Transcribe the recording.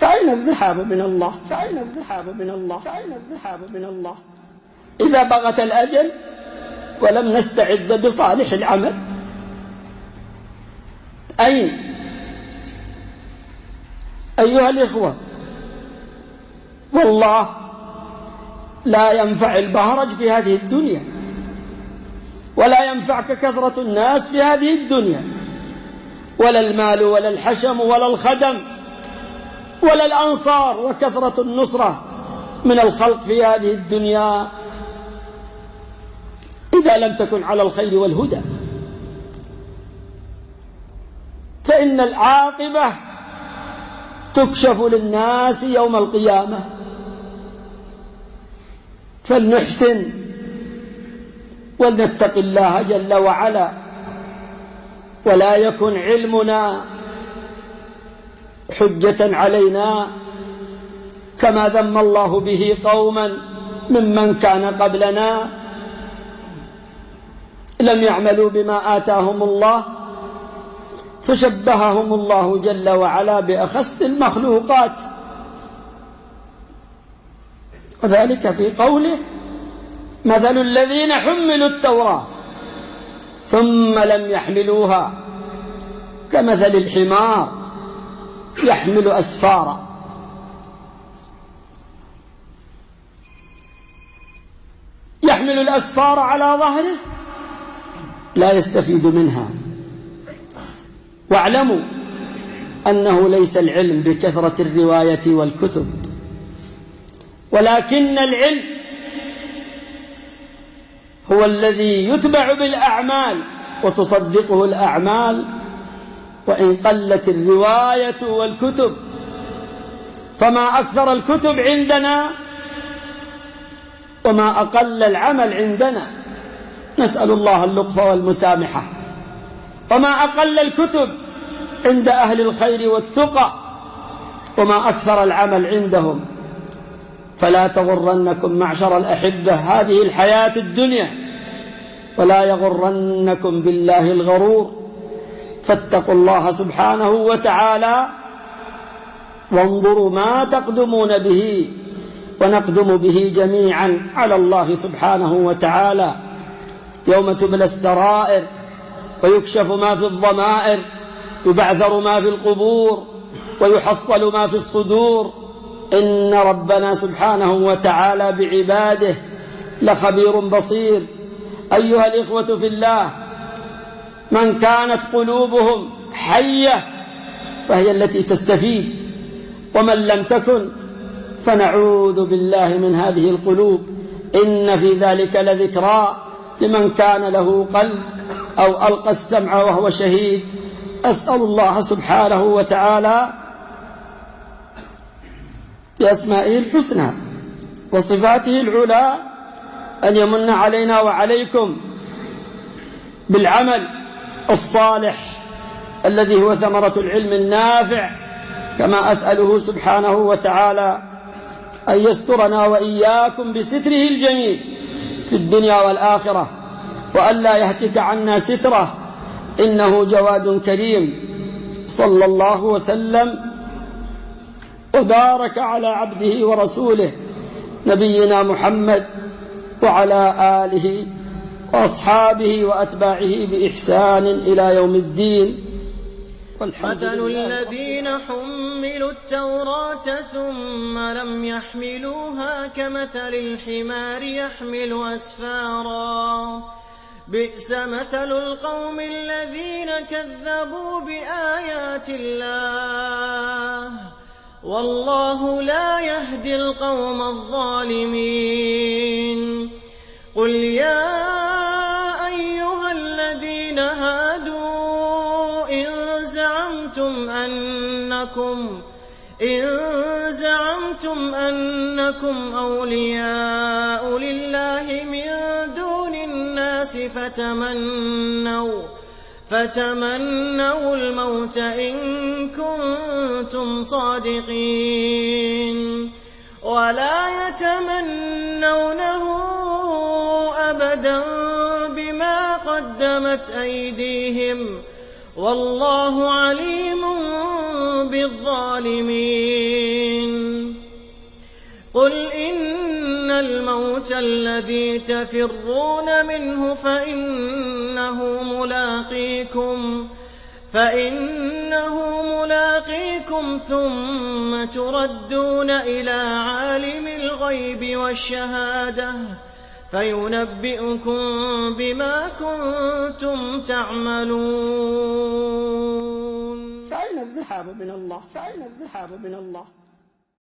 فأين الذهاب من الله؟ فأين الذهاب من الله؟ فأين الذهاب من الله؟ إذا بغت الأجل ولم نستعد بصالح العمل، أين؟ أيها الإخوة، والله لا ينفع البهرج في هذه الدنيا، ولا ينفعك كثرة الناس في هذه الدنيا، ولا المال ولا الحشم ولا الخدم ولا الأنصار وكثرة النصرة من الخلق في هذه الدنيا إذا لم تكن على الخير والهدى. فإن العاقبة تكشف للناس يوم القيامة. فلنحسن ولنتق الله جل وعلا، ولا يكن علمنا حجة علينا كما ذم الله به قوما ممن كان قبلنا لم يعملوا بما آتاهم الله، فشبههم الله جل وعلا بأخس المخلوقات، وذلك في قوله: مثل الذين حملوا التوراة ثم لم يحملوها كمثل الحمار يحمل أسفارا. يحمل الأسفار على ظهره لا يستفيد منها. واعلموا أنه ليس العلم بكثرة الرواية والكتب، ولكن العلم هو الذي يتبع بالأعمال وتصدقه الأعمال، وإن قلت الرواية والكتب. فما أكثر الكتب عندنا وما أقل العمل عندنا، نسأل الله اللطف والمسامحة. وما أقل الكتب عند أهل الخير والتقى وما أكثر العمل عندهم. فلا تغرنكم معشر الأحبة هذه الحياة الدنيا، ولا يغرنكم بالله الغرور. فاتقوا الله سبحانه وتعالى وانظروا ما تقدمون به ونقدم به جميعا على الله سبحانه وتعالى يوم تبلى السرائر ويكشف ما في الضمائر، يبعثر ما في القبور ويحصل ما في الصدور. إن ربنا سبحانه وتعالى بعباده لخبير بصير. أيها الإخوة في الله، من كانت قلوبهم حية فهي التي تستفيد، ومن لم تكن فنعوذ بالله من هذه القلوب. إن في ذلك لذكرى لمن كان له قلب أو ألقى السمع وهو شهيد. أسأل الله سبحانه وتعالى بأسمائه الحسنى وصفاته العلى أن يمن علينا وعليكم بالعمل الصالح الذي هو ثمرة العلم النافع، كما أسأله سبحانه وتعالى أن يسترنا وإياكم بستره الجميل في الدنيا والآخرة، وأن لا يهتك عنا ستره، إنه جواد كريم. صلى الله وسلم وبارك على عبده ورسوله نبينا محمد وعلى آله وأصحابه وأتباعه بإحسان إلى يوم الدين. مثل الذين حملوا التوراة ثم لم يحملوها كمثل الحمار يحمل أسفارا. بئس مثل القوم الذين كذبوا بآيات الله، والله لا يهدي القوم الظالمين. قل يا أيها الذين هادوا إن زعمتم أنكم أولياء لله من دون الناس فتمنوا الموت إن كنتم صادقين، ولا يتمنونه أبدا بما قدمت أيديهم، والله عليم بالظالمين قل إن الموت الذي تفرون منه فإنه ملاقيكم ثم تردون إلى عالم الغيب والشهادة فينبئكم بما كنتم تعملون. فأين الذهاب من الله؟